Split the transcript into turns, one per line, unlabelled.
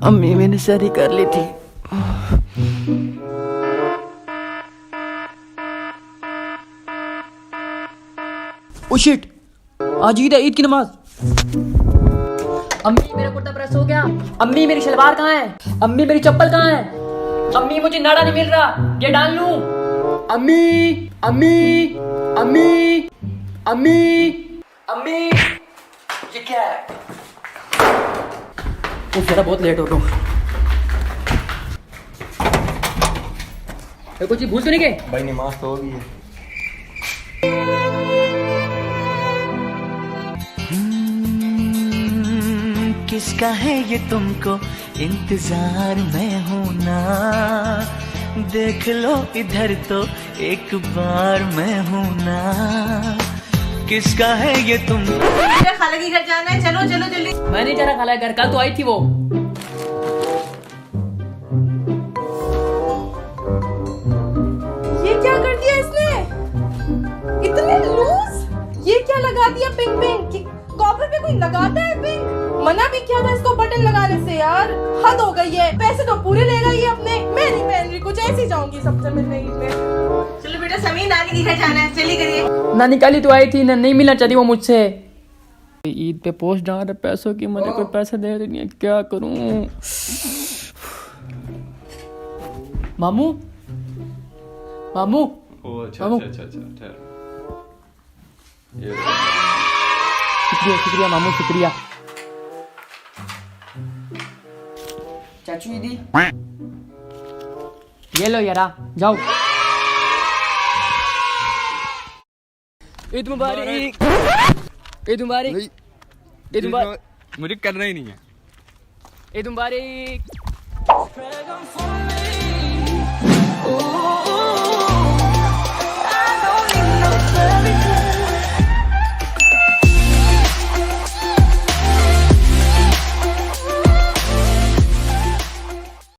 अम्मी मैंने शादी कर ली थी। ओ शिट, आज ईद है, ईद की नमाज। अम्मी मेरा कुर्ता प्रेस हो गया। अम्मी मेरी शलवार कहाँ है? अम्मी मेरी चप्पल कहाँ है? अम्मी मुझे नाड़ा नहीं मिल रहा, ये डाल लूं? अम्मी अम्मी अम्मी अम्मी अम्मी, ये क्या है? जरा बहुत लेट हो रहा हूँ। कुछ भूल तो नहीं गए?
भाई नमाज तो होगी।
किसका है ये तुमको इंतजार में हूं ना, देख लो इधर तो एक बार मैं हूं ना। किसका है ये तुमको?
खाला के घर जाना है, चलो चलो जल्दी।
मैं नहीं जा रहा खाला घर, कल तो आई थी वो।
ये क्या कर दिया इसने? इतने लूज। ये क्या लगा दिया पिंक पिंक? कॉपर पे कोई लगाता है पिंक? मना भी किया था इसको बटन लगाने से यार, हद हो गई है। पैसे तो पूरे लेगा ये अपने। मैं नहीं पहन रही कुछ, ऐसी जाऊंगी सबसे मिलने ईद में। चलो बेटा समीर नानी के घर जाना है, चलिए करिए।
नानी कल ही तो आई थी ना, नहीं मिलना चाहती वो मुझसे। ईद पे पोस्ट डाल रहे पैसों की, मुझे कोई पैसे दे रही नहीं है, क्या करूं? मामू मामू
ओ अच्छा
मामू।
अच्छा अच्छा अच्छा। ये
शुक्रिया शुक्रिया मामू, शुक्रिया। चाचू ईदी ये लो यारा, जाओ। ईद मुबारक, ईद मुबारक, ईद मुबारक।
मुझे करना ही नहीं है।
ईद मुबारक।